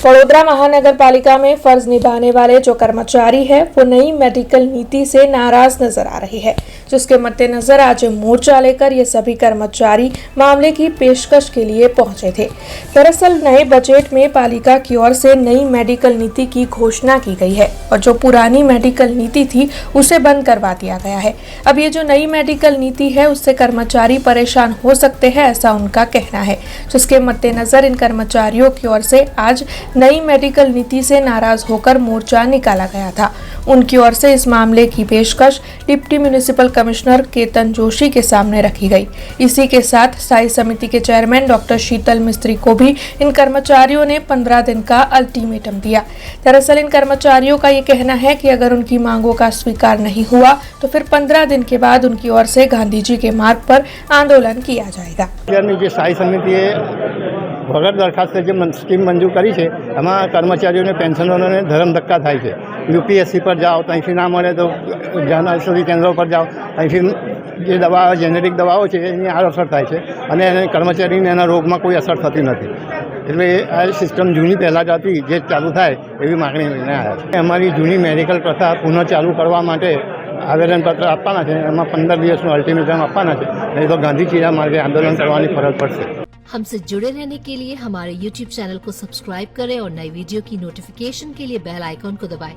वडोदरा महानगर पालिका में फर्ज निभाने वाले जो कर्मचारी है वो नई मेडिकल नीति से नाराज नजर आ रही है, जिसके मद्देनजर आज मोर्चा लेकर ये सभी कर्मचारी मामले की पेशकश के लिए पहुंचे थे। दरअसल नए बजट में पालिका की ओर से नई मेडिकल नीति की घोषणा की गई है और जो पुरानी मेडिकल नीति थी उसे बंद करवा दिया गया है। अब ये जो नई मेडिकल नीति है उससे कर्मचारी परेशान हो सकते हैं, ऐसा उनका कहना है, जिसके मद्देनजर इन कर्मचारियों की ओर से आज नई मेडिकल नीति से नाराज होकर मोर्चा निकाला गया था। उनकी ओर से इस मामले की पेशकश deputy municipal commissioner Ketan Joshi के सामने रखी गई। इसी के साथ स्थायी समिति के चेयरमैन डॉक्टर शीतल मिस्त्री को भी इन कर्मचारियों ने 15 दिन का अल्टीमेटम दिया। दरअसल इन कर्मचारियों का ये कहना है कि अगर उनकी मांगों का स्वीकार नहीं हुआ तो फिर 15 दिन के बाद उनकी ओर से गांधी जी के मार्ग पर आंदोलन किया जाएगा। स्थायी समिति वगैर दरखास्त जो स्कीम मंजूर करी है एમાં કર્મચારીઓને પેન્શનરોને ધરમ ધક્કા થાય છે। યુપીએસસી પર જાઓ ત્યાંથી ના મળે તો જન ઔષધિ કેન્દ્રો પર જાઓ, ત્યાંથી જે દવા જેનેરિક દવાઓ છે એની આડઅસર થાય છે અને કર્મચારીને એના રોગમાં કોઈ અસર થતી નથી। એટલે આ સિસ્ટમ જૂની પહેલાં જ હતી જે ચાલુ થાય એવી માગણી લઈને આવ્યા છે। અમારી જૂની મેડિકલ પ્રથા પુનઃ ચાલુ કરવા માટે આવેદનપત્ર આપવાના છે, એમાં 15 દિવસનું અલ્ટિમેટમ આપવાના છે, નહીં તો ગાંધી ચીરા માર્ગે આંદોलन કરવાની ફરજ પડશે। हमसे जुड़े रहने के लिए हमारे YouTube चैनल को सब्सक्राइब करें और नई वीडियो की नोटिफिकेशन के लिए बेल आइकॉन को दबाएं।